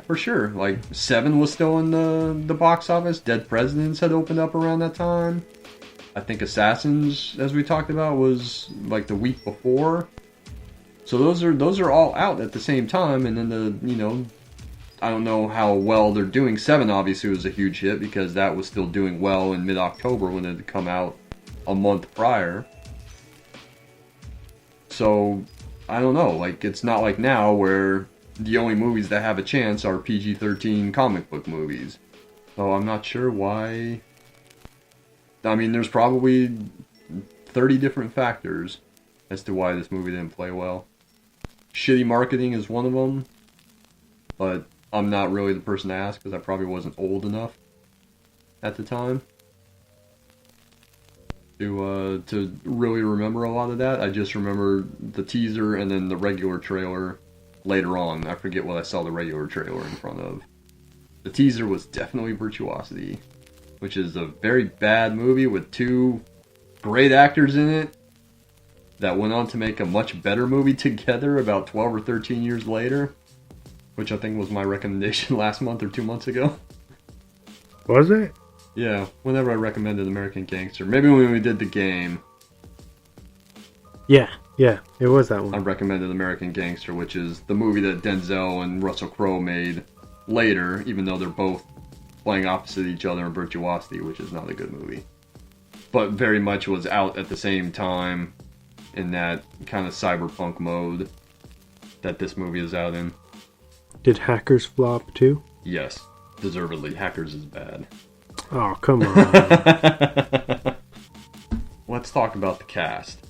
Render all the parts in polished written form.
for sure. Like, Seven was still in the box office. Dead Presidents had opened up around that time. I think Assassins, as we talked about, was like the week before. So those are all out at the same time, and then I don't know how well they're doing. Seven obviously was a huge hit because that was still doing well in mid-October when it had come out a month prior. So, I don't know. Like, it's not like now where the only movies that have a chance are PG-13 comic book movies. So I'm not sure why. I mean, there's probably 30 different factors as to why this movie didn't play well. Shitty marketing is one of them, but I'm not really the person to ask because I probably wasn't old enough at the time to really remember a lot of that. I just remember the teaser and then the regular trailer later on. I forget what I saw the regular trailer in front of. The teaser was definitely Virtuosity, which is a very bad movie with two great actors in it that went on to make a much better movie together about 12 or 13 years later, which I think was my recommendation last month or 2 months ago. Was it? Yeah, whenever I recommended American Gangster. Maybe when we did the game. Yeah, it was that one. I recommended American Gangster, which is the movie that Denzel and Russell Crowe made later, even though they're both playing opposite each other in Virtuosity, which is not a good movie. But very much was out at the same time in that kind of cyberpunk mode that this movie is out in. Did Hackers flop too? Yes, deservedly. Hackers is bad. Oh, come on. Let's talk about the cast.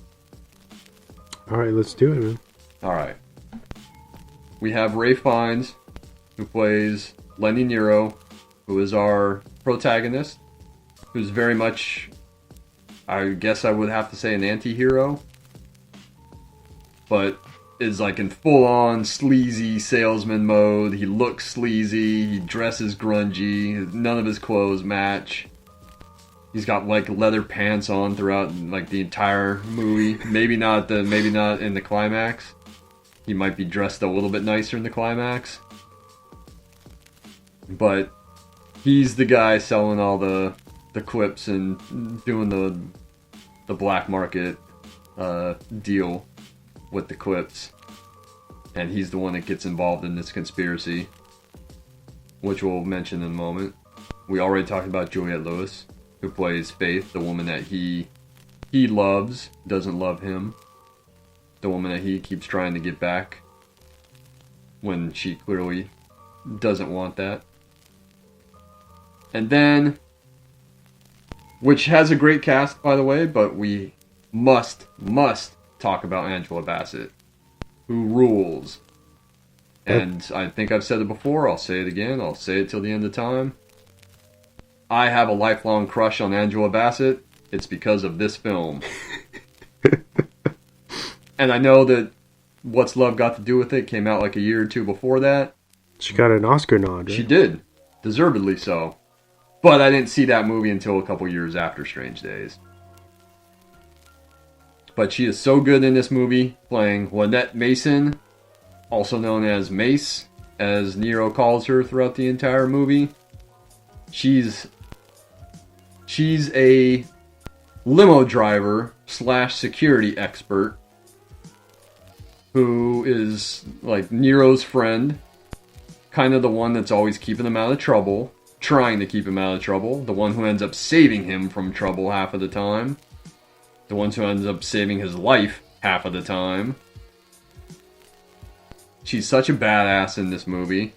Alright, let's do it, man. Alright. We have Ralph Fiennes, who plays Lenny Nero, who is our protagonist, who's very much, I guess I would have to say, an anti-hero, but is like in full-on sleazy salesman mode. He looks sleazy, he dresses grungy, none of his clothes match. He's got like leather pants on throughout like the entire movie. Maybe not in the climax. He might be dressed a little bit nicer in the climax. But he's the guy selling all the clips and doing the black market deal with the clips. And he's the one that gets involved in this conspiracy, which we'll mention in a moment. We already talked about Juliette Lewis, who plays Faith, the woman that he loves, doesn't love him. The woman that he keeps trying to get back when she clearly doesn't want that. And then, which has a great cast, by the way, but we must talk about Angela Bassett, who rules. And I think I've said it before, I'll say it again, I'll say it till the end of time. I have a lifelong crush on Angela Bassett. It's because of this film. And I know that What's Love Got to Do With It came out like a year or two before that. She got an Oscar nod, right? She did. Deservedly so. But I didn't see that movie until a couple years after Strange Days. But she is so good in this movie, playing Lynette Mason, also known as Mace, as Nero calls her throughout the entire movie. She's a limo driver / security expert who is like Nero's friend, kind of the one that's always keeping him out of trouble, trying to keep him out of trouble, the one who ends up saving him from trouble half of the time, the one who ends up saving his life half of the time. She's such a badass in this movie.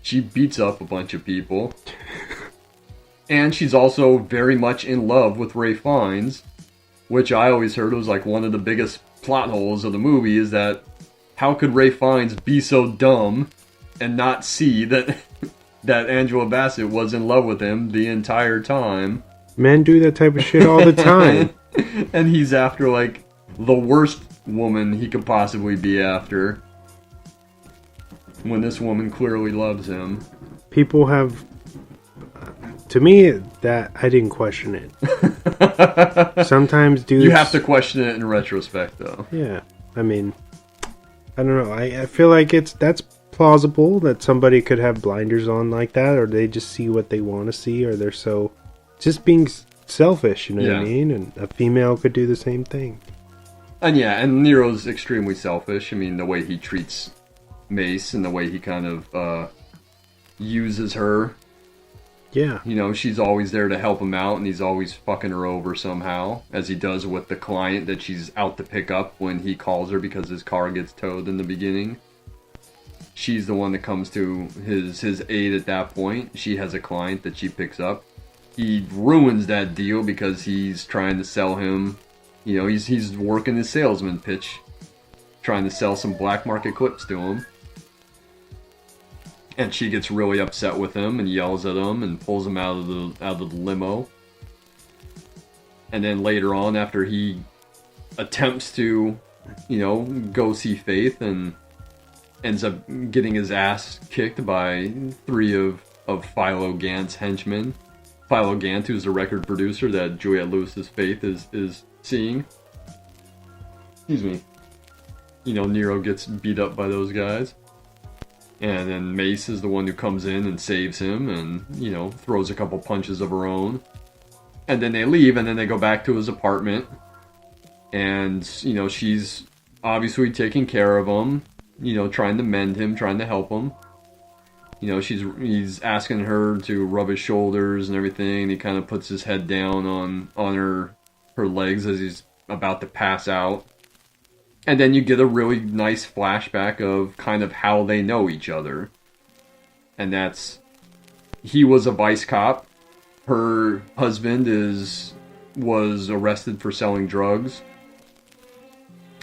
She beats up a bunch of people. And she's also very much in love with Ralph Fiennes, which I always heard was like one of the biggest plot holes of the movie, is that how could Ralph Fiennes be so dumb and not see that that Angela Bassett was in love with him the entire time? Men do that type of shit all the time. And he's after like the worst woman he could possibly be after, when this woman clearly loves him. People have, to me, that I didn't question it. Sometimes dudes, you have to question it in retrospect, though. Yeah, I mean, I don't know. I feel like that's plausible that somebody could have blinders on like that, or they just see what they want to see, or they're so just being selfish, you know what I mean? And a female could do the same thing. And and Nero's extremely selfish. I mean, the way he treats Mace and the way he kind of uses her. Yeah. You know, she's always there to help him out, and he's always fucking her over somehow, as he does with the client that she's out to pick up when he calls her because his car gets towed in the beginning. She's the one that comes to his aid at that point. She has a client that she picks up. He ruins that deal because he's trying to sell him, you know, he's working his salesman pitch, trying to sell some black market clips to him. And she gets really upset with him and yells at him and pulls him out of the limo. And then later on, after he attempts to, you know, go see Faith and ends up getting his ass kicked by 3 of Philo Gant's henchmen. Philo Gant, who's the record producer that Juliette Lewis's Faith is seeing. Excuse me. You know, Nero gets beat up by those guys. And then Mace is the one who comes in and saves him and, you know, throws a couple punches of her own. And then they leave, and then they go back to his apartment. And, you know, she's obviously taking care of him, you know, trying to mend him, trying to help him. You know, he's asking her to rub his shoulders and everything. And he kind of puts his head down on her legs as he's about to pass out. And then you get a really nice flashback of kind of how they know each other. And that's, he was a vice cop. Her husband was arrested for selling drugs.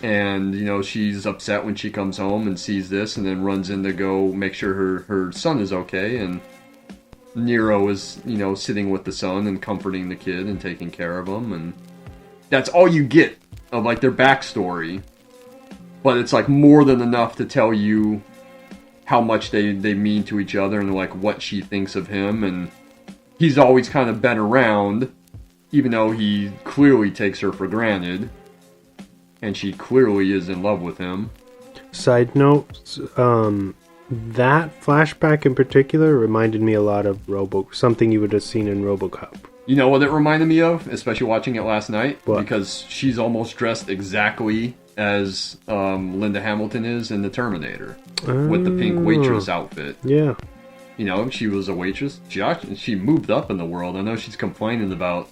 And, you know, she's upset when she comes home and sees this and then runs in to go make sure her son is okay. And Nero is, you know, sitting with the son and comforting the kid and taking care of him. And that's all you get of, like, their backstory. But it's, like, more than enough to tell you how much they mean to each other and, like, what she thinks of him. And he's always kind of been around, even though he clearly takes her for granted. And she clearly is in love with him. Side note, that flashback in particular reminded me a lot of something you would have seen in RoboCop. You know what it reminded me of? Especially watching it last night? What? Because she's almost dressed exactly as Linda Hamilton is in The Terminator. With the pink waitress outfit. Yeah. You know, she was a waitress. She moved up in the world. I know she's complaining about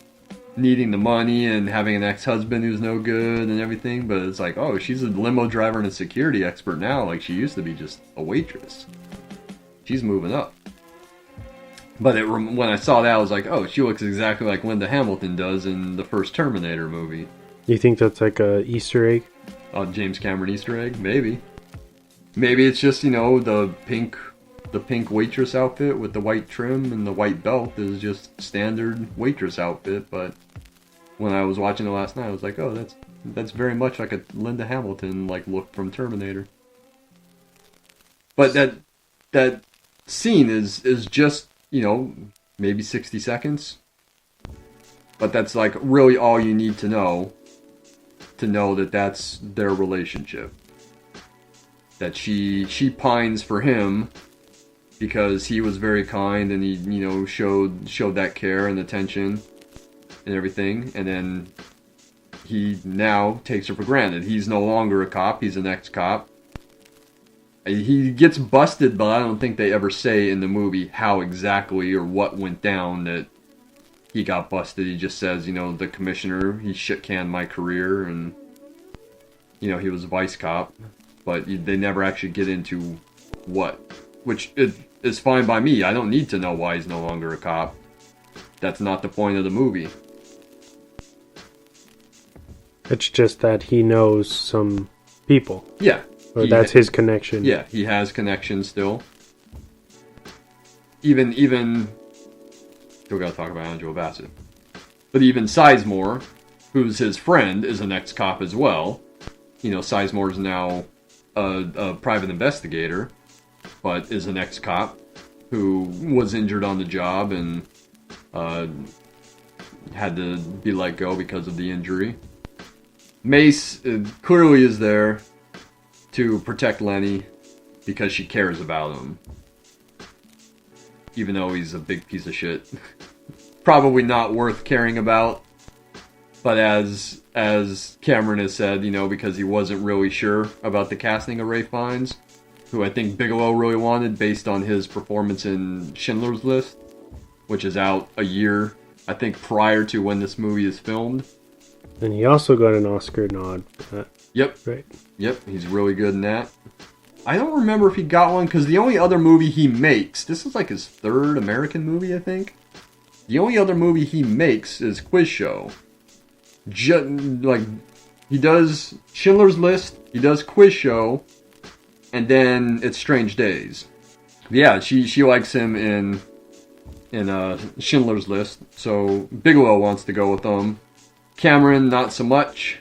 needing the money and having an ex-husband who's no good and everything, but it's like, oh, she's a limo driver and a security expert now. Like, she used to be just a waitress. She's moving up. But when I saw that, I was like, oh, she looks exactly like Linda Hamilton does in the first Terminator movie. You think that's like a Easter egg? James Cameron Easter egg? Maybe. Maybe it's just, you know, the pink waitress outfit with the white trim and the white belt is just standard waitress outfit. But when I was watching it last night, I was like, oh, that's very much like a Linda Hamilton like look from Terminator. But that scene is just, you know, maybe 60 seconds. But that's like really all you need to know that that's their relationship. That she pines for him because he was very kind and he, you know, showed that care and attention and everything. And then he now takes her for granted. He's no longer a cop. He's an ex-cop. He gets busted, but I don't think they ever say in the movie how exactly or what went down that he got busted. He just says, you know, the commissioner, he shit-canned my career and, you know, he was a vice cop. But they never actually get into what. Which is fine by me. I don't need to know why he's no longer a cop. That's not the point of the movie. It's just that he knows some people. Yeah. Or that's his connection. Yeah, he has connections still. Even still gotta talk about Angela Bassett. But even Sizemore, who's his friend, is an ex-cop as well. You know, Sizemore's now a private investigator, but is an ex-cop who was injured on the job and had to be let go because of the injury. Mace clearly is there to protect Lenny because she cares about him. Even though he's a big piece of shit. Probably not worth caring about. But as Cameron has said, you know, because he wasn't really sure about the casting of Ralph Fiennes, who I think Bigelow really wanted based on his performance in Schindler's List, which is out a year, I think, prior to when this movie is filmed. And he also got an Oscar nod for that. Yep. Right. Yep, he's really good in that. I don't remember if he got one, because the only other movie he makes, this is like his third American movie, I think. The only other movie he makes is Quiz Show. Like, he does Schindler's List, he does Quiz Show, and then it's Strange Days. Yeah, she likes him in Schindler's List, so Bigelow wants to go with him. Cameron, not so much.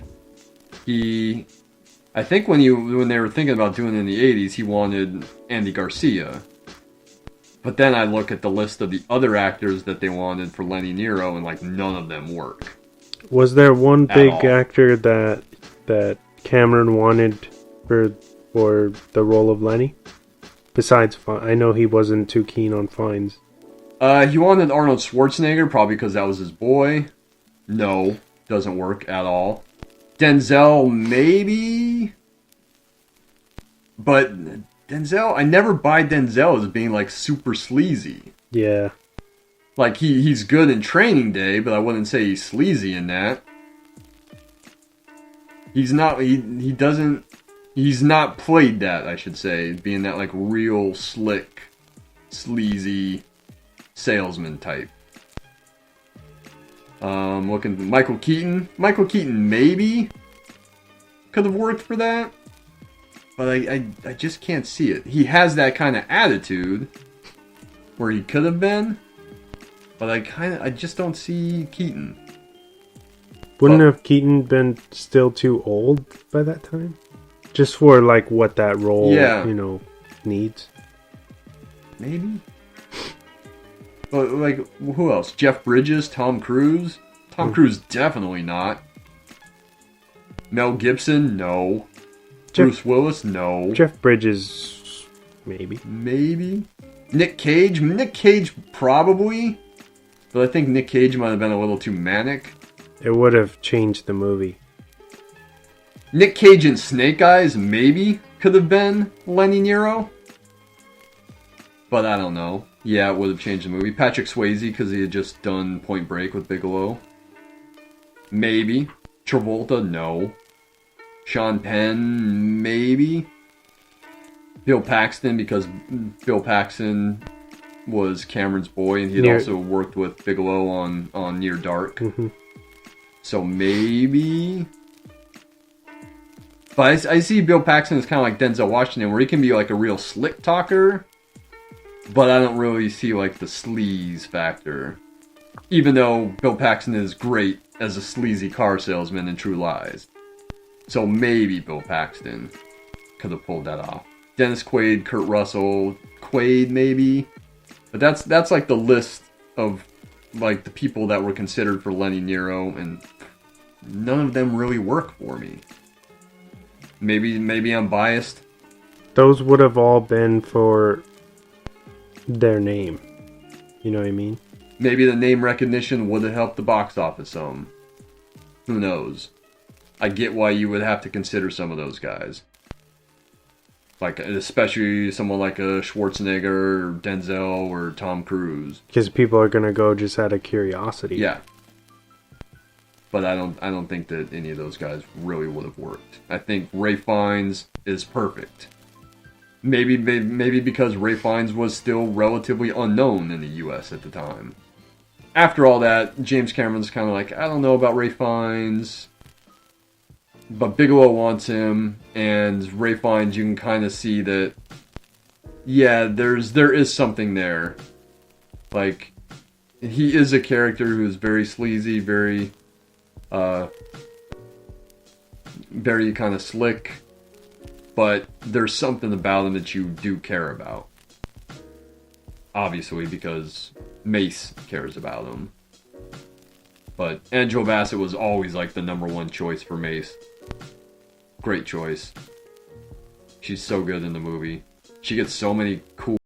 I think when they were thinking about doing it in the 80s, he wanted Andy Garcia. But then I look at the list of the other actors that they wanted for Lenny Nero, and like none of them work. Was there one big actor that Cameron wanted for the role of Lenny? Besides, I know he wasn't too keen on Fiennes. He wanted Arnold Schwarzenegger, probably because that was his boy. No, doesn't work at all. Denzel, maybe? But Denzel, I never buy Denzel as being like super sleazy. Yeah. Like, he's good in Training Day, but I wouldn't say he's sleazy in that. He's not played that, I should say, being that, like, real slick, sleazy salesman type. Looking at Michael Keaton. Michael Keaton maybe could have worked for that, but I just can't see it. He has that kind of attitude where he could have been. But I just don't see Keaton. Wouldn't have Keaton been still too old by that time? Just for, like, what that role, needs? Maybe? But, like, who else? Jeff Bridges? Tom Cruise? Tom Cruise, definitely not. Mel Gibson? No. Bruce Willis? No. Jeff Bridges, maybe. Maybe? Nick Cage? Nick Cage, probably. But I think Nick Cage might have been a little too manic. It would have changed the movie. Nick Cage in Snake Eyes maybe could have been Lenny Nero. But I don't know. Yeah, it would have changed the movie. Patrick Swayze, because he had just done Point Break with Bigelow. Maybe. Travolta, no. Sean Penn, maybe. Bill Paxton, because Bill Paxton was Cameron's boy, and he had also worked with Bigelow on Near Dark. Mm-hmm. So maybe. But I see Bill Paxton as kind of like Denzel Washington, where he can be like a real slick talker, but I don't really see like the sleaze factor. Even though Bill Paxton is great as a sleazy car salesman in True Lies. So maybe Bill Paxton could have pulled that off. Dennis Quaid, Kurt Russell, Quaid maybe. But that's like the list of like the people that were considered for Lenny Nero, and none of them really work for me. Maybe I'm biased. Those would have all been for their name. You know what I mean? Maybe the name recognition would have helped the box office some. Who knows? I get why you would have to consider some of those guys. Like, especially someone like a Schwarzenegger, or Denzel, or Tom Cruise. Because people are going to go just out of curiosity. Yeah. But I don't think that any of those guys really would have worked. I think Ralph Fiennes is perfect. Maybe because Ralph Fiennes was still relatively unknown in the U.S. at the time. After all that, James Cameron's kind of like, I don't know about Ralph Fiennes. But Bigelow wants him, and Ralph Fiennes, you can kind of see that, yeah, there is something there. Like, he is a character who is very sleazy, very kind of slick, but there's something about him that you do care about. Obviously, because Mace cares about him. But Angela Bassett was always like the number one choice for Mace. Great choice. She's so good in the movie. she gets so many cool